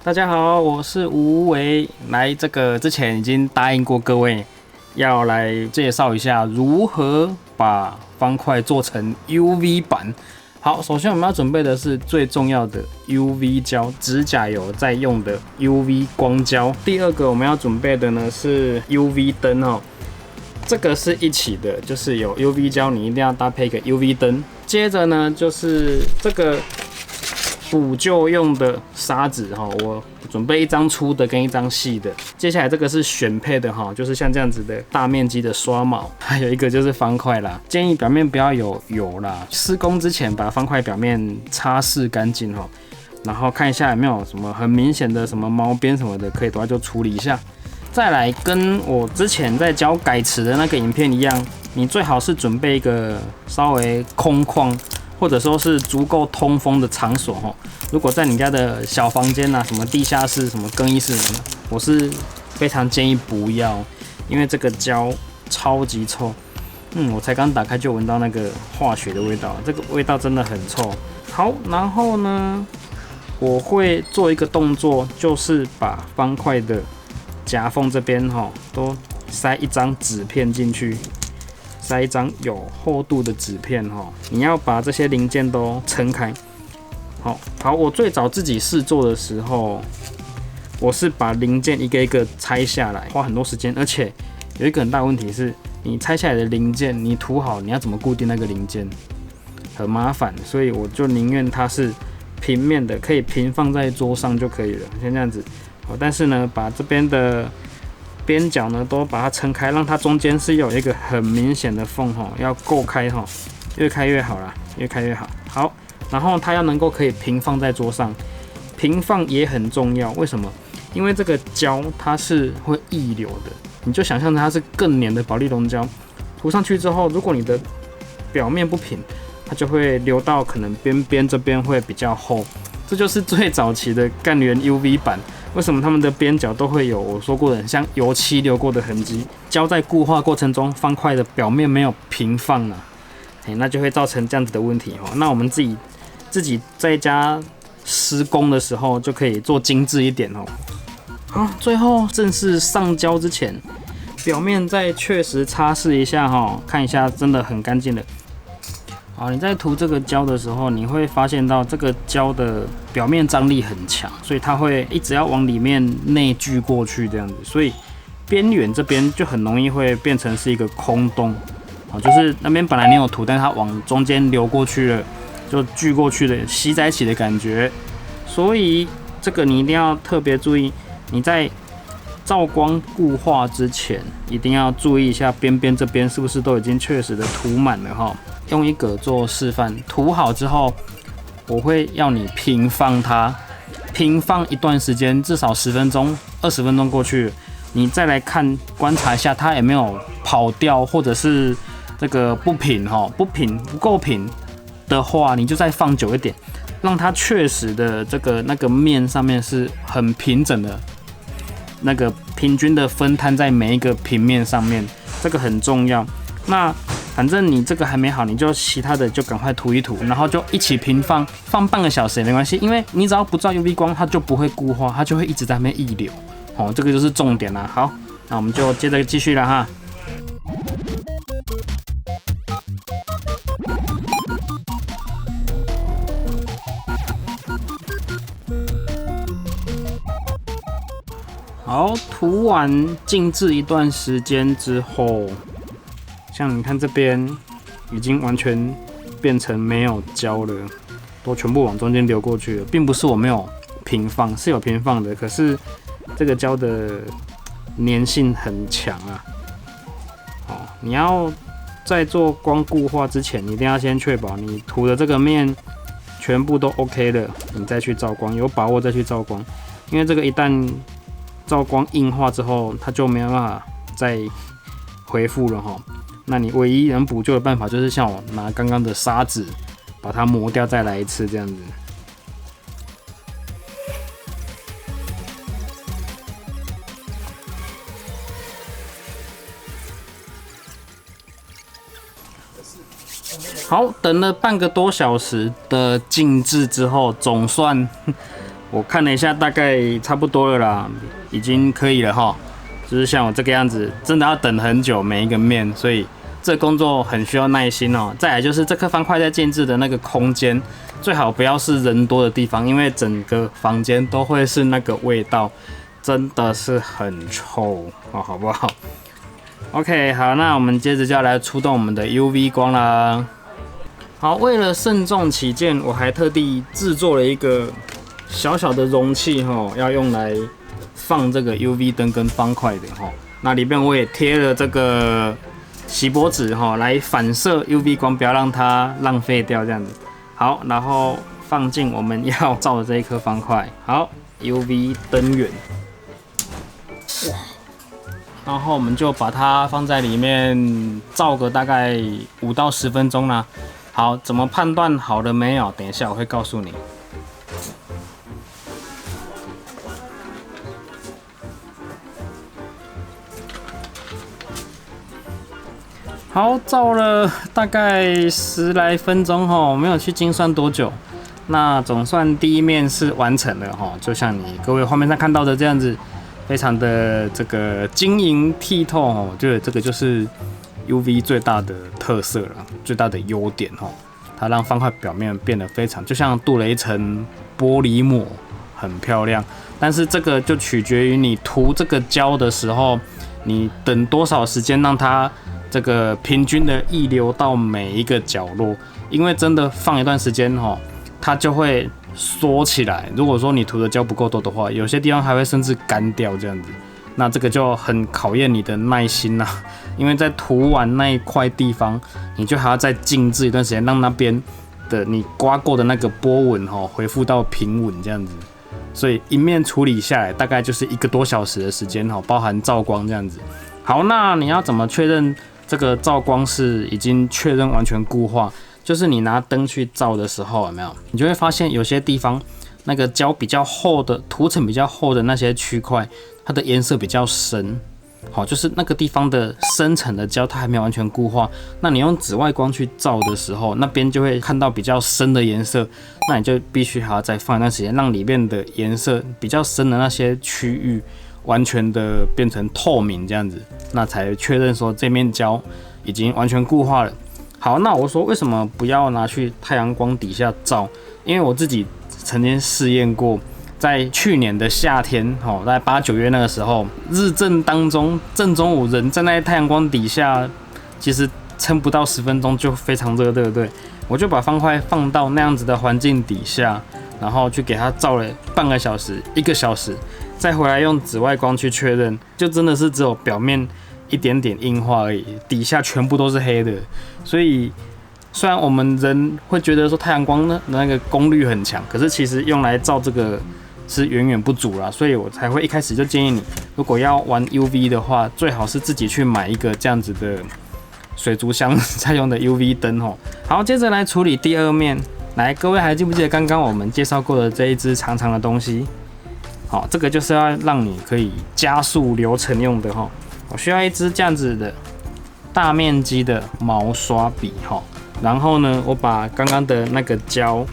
大家好，我是吴为。来，这个之前已经答应过各位，要来介绍一下如何把方块做成 UV 版。好，首先我们要准备的是最重要的 UV 胶，指甲油在用的 UV 光胶。第二个我们要准备的呢是 UV 灯哦，这个是一起的，就是有 UV 胶，你一定要搭配一个 UV 灯。接着呢就是这个补救用的砂纸哈，我准备一张粗的跟一张细的。接下来这个是选配的哈，就是像这样子的大面积的刷毛，还有一个就是方块啦。建议表面不要有油啦，施工之前把方块表面擦拭干净哈，然后看一下有没有什么很明显的什么毛边什么的，可以的话就处理一下。再来跟我之前在教改齿的那个影片一样，你最好是准备一个稍微空旷，或者说是足够通风的场所哈。如果在你家的小房间啊，什么地下室、什么更衣室什么，我是非常建议不要，因为这个胶超级臭。我才刚打开就闻到那个化学的味道，这个味道真的很臭。好，然后呢，我会做一个动作，就是把方块的夹缝这边哈，都塞一张纸片进去。塞一张有厚度的纸片哈，你要把这些零件都撑开。好，我最早自己试做的时候，我是把零件一个一个拆下来，花很多时间，而且有一个很大的问题是，你拆下来的零件，你涂好，你要怎么固定那个零件，很麻烦，所以我就宁愿它是平面的，可以平放在桌上就可以了，先这样子。但是呢，把这边的边角呢都把它撑开，让它中间是有一个很明显的缝哈，要够开哈，越开越好啦，越开越好。好，然后它要能够可以平放在桌上，平放也很重要。为什么？因为这个胶它是会溢流的，你就想象它是更黏的保丽龙胶，涂上去之后，如果你的表面不平，它就会流到可能边边这边会比较厚。这就是最早期的干源 UV 版。为什么它们的边角都会有我说过的很像油漆流过的痕迹？胶在固化过程中，方块的表面没有平放啊，那就会造成这样子的问题哦。那我们自己在家施工的时候就可以做精致一点哦。好，最后正式上胶之前，表面再确实擦拭一下哈，看一下真的很干净了。好，你在涂这个胶的时候，你会发现到这个胶的表面张力很强，所以它会一直要往里面内聚过去这样子，所以边缘这边就很容易会变成是一个空洞，就是那边本来你有涂，但是它往中间流过去了，就聚过去了，吸在一起的感觉。所以这个你一定要特别注意，你在照光固化之前，一定要注意一下边边这边是不是都已经确实的涂满了哈。用一个做示范，涂好之后，我会要你平放它，平放一段时间，至少10分钟、20分钟过去，你再来看观察一下它有没有跑掉，或者是这个不平哈，不够平的话，你就再放久一点，让它确实的那个面上面是很平整的，那个平均的分摊在每一个平面上面，这个很重要。那反正你这个还没好，你就其他的就赶快涂一涂，然后就一起平放，放半个小时也没关系，因为你只要不照 UV 光，它就不会固化，它就会一直在那边溢流。这个就是重点啦。好，那我们就接着继续了哈。好，涂完静置一段时间之后，像你看这边已经完全变成没有胶了，都全部往中间流过去了，并不是我没有平放，是有平放的，可是这个胶的粘性很强啊。你要在做光固化之前，你一定要先确保你涂的这个面全部都 OK 了，你再去照光，有把握再去照光，因为这个一旦照光硬化之后，它就没有办法再恢复了哈。那你唯一能补救的办法就是像我拿刚刚的砂纸把它磨掉，再来一次这样子。好，等了半个多小时的静置之后，总算我看了一下，大概差不多了啦，已经可以了哈。就是像我这个样子，真的要等很久每一个面，所以这工作很需要耐心哦。再来就是这颗方块在建制的那个空间，最好不要是人多的地方，因为整个房间都会是那个味道，真的是很臭哦，好不好 ？OK， 好，那我们接着就要来出动我们的 UV 光啦。好，为了慎重起见，我还特地制作了一个小小的容器哈，要用来放这个 UV 灯跟方块的哈。那里面我也贴了这个锡箔纸哈，来反射 UV 光，不要让它浪费掉这样子。好，然后放进我们要照的这一颗方块。好 ，UV 灯源，然后我们就把它放在里面照个大概5到10分钟啦。好，怎么判断好了没有？等一下我会告诉你。好，照了大概10来分钟哈，没有去精算多久。那总算第一面是完成了哈，就像你各位画面上看到的这样子，非常的这个晶莹剔透哦。我觉得这个就是 UV 最大的特色了，最大的优点哦。它让方块表面变得非常，就像镀了一层玻璃膜，很漂亮。但是这个就取决于你涂这个胶的时候，你等多少时间让它这个平均的溢流到每一个角落。因为真的放一段时间哈，它就会缩起来。如果说你涂的胶不够多的话，有些地方还会甚至干掉这样子。那这个就很考验你的耐心啦，因为在涂完那一块地方，你就还要再静置一段时间，让那边的你刮过的那个波纹恢复到平稳这样子。所以一面处理下来，大概就是1个多小时的时间包含照光这样子。好，那你要怎么确认这个照光是已经确认完全固化？就是你拿灯去照的时候，有没有？你就会发现有些地方那个胶比较厚的涂层比较厚的那些区块，它的颜色比较深，好，就是那个地方的深层的胶它还没有完全固化。那你用紫外光去照的时候，那边就会看到比较深的颜色，那你就必须还要再放一段时间，让里面的颜色比较深的那些区域完全的变成透明这样子，那才确认说这面胶已经完全固化了。好，那我说为什么不要拿去太阳光底下照？因为我自己曾经试验过，在去年的夏天，在8、9月那个时候，日正当中，正中午人站在太阳光底下，其实撑不到10分钟就非常热，对不对？我就把方块放到那样子的环境底下，然后去给它照了半个小时、1个小时，再回来用紫外光去确认，就真的是只有表面一点点硬化而已，底下全部都是黑的。所以虽然我们人会觉得说太阳光的那个功率很强，可是其实用来照这个是远远不足啦，所以我才会一开始就建议你，如果要玩 UV 的话，最好是自己去买一个这样子的水族箱在用的 UV 灯哦。好，接着来处理第二面。来，各位还记不记得刚刚我们介绍过的这一支长长的东西？好，这个就是要让你可以加速流程用的哈。我需要一支这样子的大面积的毛刷笔哈，然后呢，我把刚刚的那个胶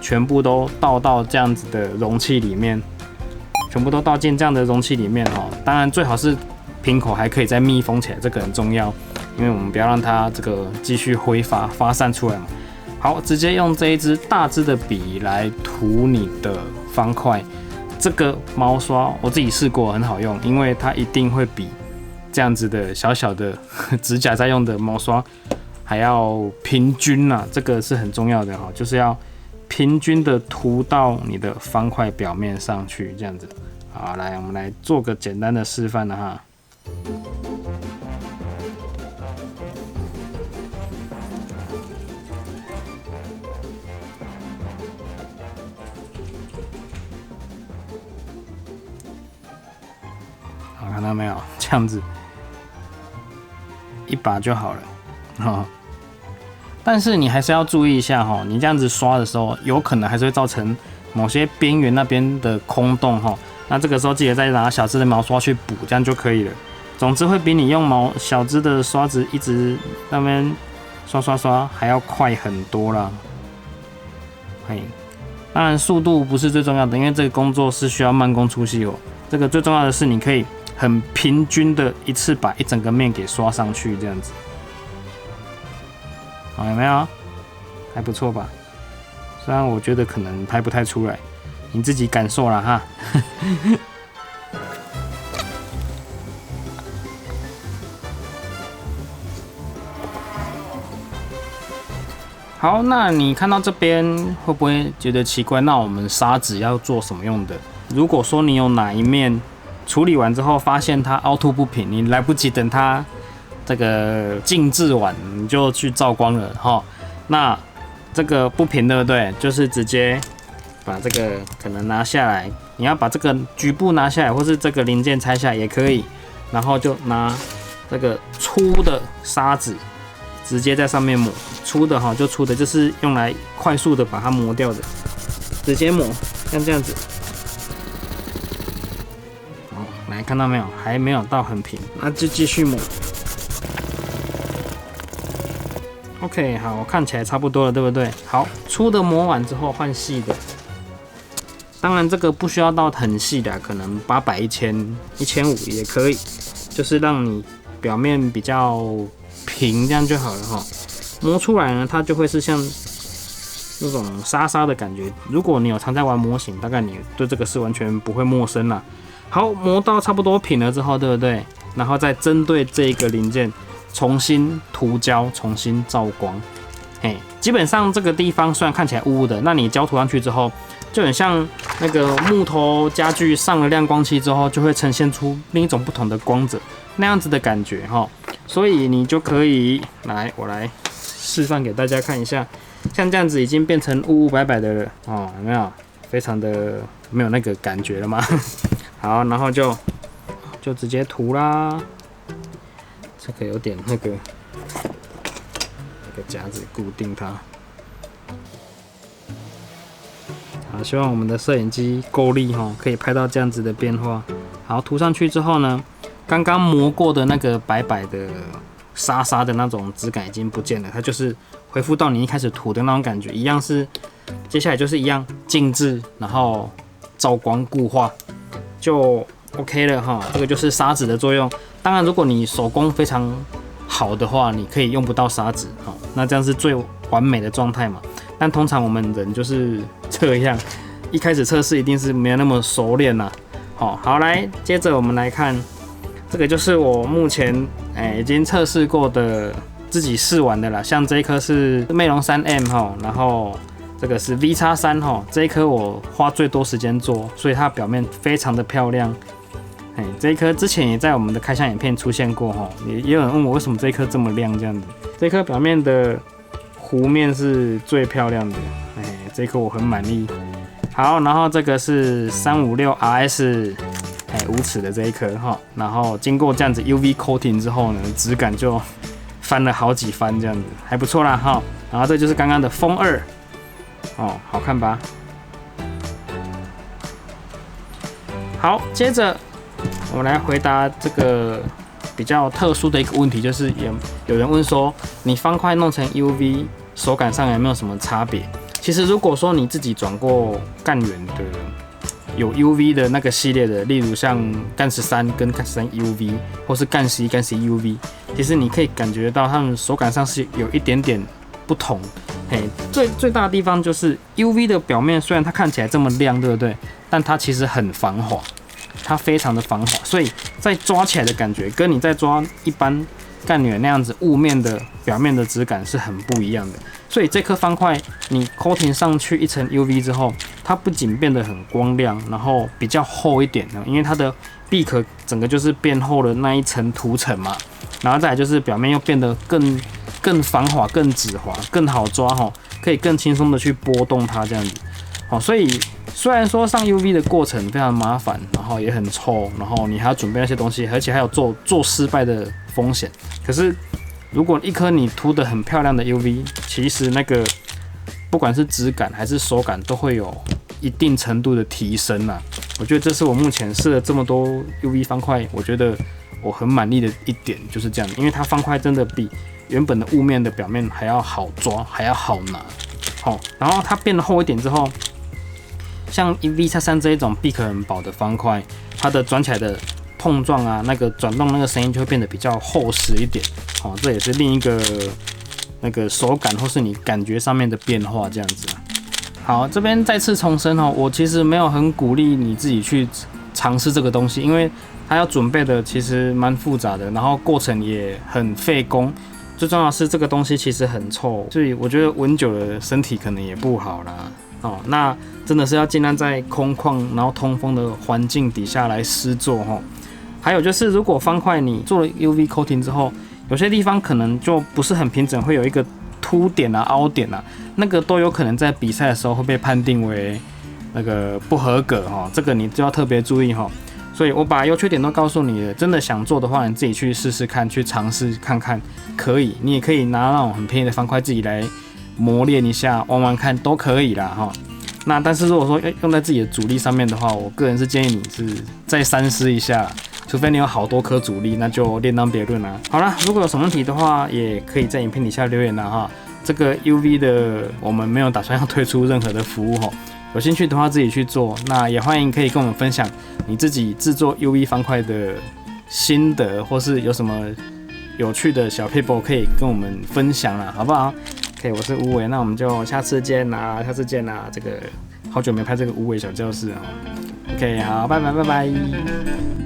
全部都倒到这样子的容器里面，全部都倒进这样的容器里面哈。当然最好是瓶口还可以再密封起来，这个很重要，因为我们不要让它这个继续挥发散出来嘛。好，直接用这一支大支的笔来涂你的方块。这个毛刷我自己试过，很好用，因为它一定会比这样子的小小的指甲在用的毛刷还要平均啊，这个是很重要的哈，就是要平均的涂到你的方块表面上去，这样子。好，来，我们来做个简单的示范了哈。好，看到没有？这样子一把就好了哈。但是你还是要注意一下哈，你这样子刷的时候，有可能还是会造成某些边缘那边的空洞哈。那这个时候记得再拿小支的毛刷去补，这样就可以了。总之会比你用小支的刷子一直那边刷还要快很多啦。嘿，当然速度不是最重要的，因为这个工作是需要慢工出细活。这个最重要的是你可以很平均的一次把一整个面给刷上去，这样子。好，有没有？还不错吧？虽然我觉得可能拍不太出来，你自己感受啦哈。好，那你看到这边会不会觉得奇怪？那我们砂纸要做什么用的？如果说你有哪一面处理完之后发现它凹凸不平，你来不及等它这个静置完，你就去照光了哈。那这个不平对不对？就是直接把这个可能拿下来，你要把这个局部拿下来，或是这个零件拆下来也可以，然后就拿这个粗的砂纸直接在上面抹。粗的哈，就粗的，就是用来快速的把它磨掉的，直接抹，像这样子。好，来看到没有？还没有到很平，那就继续抹。OK， 好，看起来差不多了，对不对？好，粗的磨完之后换细的。当然这个不需要到很细的，可能800、1000、1500也可以，就是让你表面比较平，这样就好了哈。磨出来呢，它就会是像那种沙沙的感觉。如果你有常在玩模型，大概你对这个是完全不会陌生啦。好，磨到差不多平了之后，对不对？然后再针对这个零件重新涂胶，重新照光。嘿，基本上这个地方虽然看起来污污的，那你胶涂上去之后，就很像那个木头家具上了亮光漆之后，就会呈现出另一种不同的光泽，那样子的感觉哈。所以你就可以我来示范给大家看一下，像这样子已经变成污污白白的了哦，有没有？非常的没有那个感觉了吗？好，然后就直接涂啦。这个有点那个夹子固定它。好，希望我们的摄影机够力哈，可以拍到这样子的变化。好，涂上去之后呢，刚刚磨过的那个白白的沙沙的那种质感已经不见了，它就是恢复到你一开始涂的那种感觉，一样是，接下来就是一样静置，然后照光固化，就 OK 了哈。这个就是砂纸的作用。当然，如果你手工非常好的话，你可以用不到砂纸，那这样是最完美的状态嘛。但通常我们人就是这样，一开始测试一定是没有那么熟练啦。好，来，接着我们来看。这个就是我目前已经测试过的，自己试完的啦。像这一颗是魅龙 3M 哈，然后这个是 VX3哈，这一颗我花最多时间做，所以它表面非常的漂亮。这一颗之前也在我们的开箱影片出现过哈，也有人问我为什么这一颗这么亮这样子。这颗表面的弧面是最漂亮的，这一颗我很满意。好，然后这个是356RS。无齿的这一颗哈，然后经过这样子 UV coating 之后呢，质感就翻了好几番这样子，还不错啦哈。然后这就是刚刚的风2哦，好看吧？好，接着我们来回答这个比较特殊的一个问题，就是有人问说，你方块弄成 UV 手感上有没有什么差别？其实如果说你自己转过干源的。有 UV 的那个系列的，例如像干13跟干13 UV， 或是干11、干11 UV， 其实你可以感觉到它们手感上是有一点点不同。最大的地方就是 UV 的表面虽然它看起来这么亮，对不对？但它其实很防滑，它非常的防滑，所以在抓起来的感觉跟你在抓一般干源那样子雾面的表面的质感是很不一样的。所以这颗方块你 coating 上去一层 UV 之后，它不仅变得很光亮，然后比较厚一点，因为它的壁壳整个就是变厚了那一层涂层嘛，然后再来就是表面又变得更防滑、更止滑、更好抓哈，可以更轻松的去拨动它这样子。好，所以虽然说上 UV 的过程非常麻烦，然后也很臭，然后你还要准备那些东西，而且还有做失败的风险，可是如果一颗你涂得很漂亮的 UV， 其实那个不管是质感还是手感都会有一定程度的提升啦。我觉得这是我目前试了这么多 UV 方块，我觉得我很满意的一点就是这样，因为它方块真的比原本的雾面的表面还要好抓，还要好拿。然后它变得厚一点之后，像 V-3这一种必可人保的方块，它的转起来的碰撞啊，那个转动那个声音就会变得比较厚实一点。哦，这也是另一个那个手感或是你感觉上面的变化这样子啊。好，这边再次重申哦，我其实没有很鼓励你自己去尝试这个东西，因为它要准备的其实蛮复杂的，然后过程也很费工。最重要的是这个东西其实很臭，所以我觉得闻久了身体可能也不好啦。哦，那真的是要尽量在空旷然后通风的环境底下来施作哈。还有就是，如果方块你做了 UV coating 之后，有些地方可能就不是很平整，会有一个凸点啊、凹点啊，那个都有可能在比赛的时候会被判定为那个不合格哈，这个你就要特别注意哈。所以我把优缺点都告诉你了，真的想做的话，你自己去试试看，去尝试看看，可以，你也可以拿那种很便宜的方块自己来磨练一下，玩玩看都可以啦哈。那但是如果说用在自己的主力上面的话，我个人是建议你是再三思一下。除非你有好多颗主力，那就另当别论啦。好啦，如果有什么问题的话，也可以在影片底下留言啦哈。这个 UV 的我们没有打算要推出任何的服务哈，有兴趣的话自己去做。那也欢迎可以跟我们分享你自己制作 UV 方块的心得，或是有什么有趣的小撇步可以跟我们分享啦，好不好 ？OK， 我是吴伟，那我们就下次见啦，下次见啦。这个好久没拍这个吴伟小教室啊。OK， 好，拜拜。